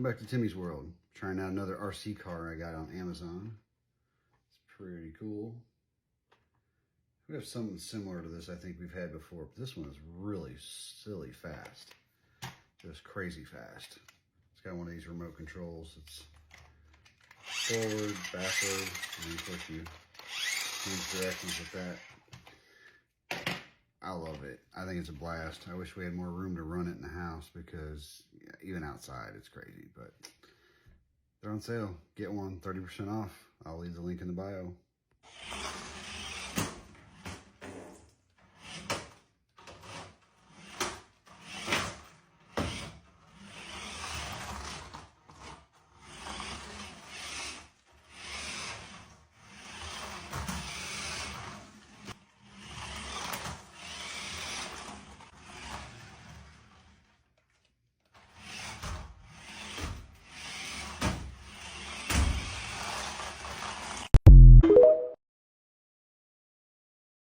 Welcome back to Timmy's World. Trying out another RC car I got on Amazon. It's pretty cool. We have something similar to this I think we've had before, but this one is really silly fast. Just crazy fast. It's got one of these remote controls. It's forward, backward, and then of course you change directions with that. I love it. I think it's a blast. I wish we had more room to run it in the house because even outside it's crazy, but they're on sale. Get one, 30% off. I'll leave the link in the bio.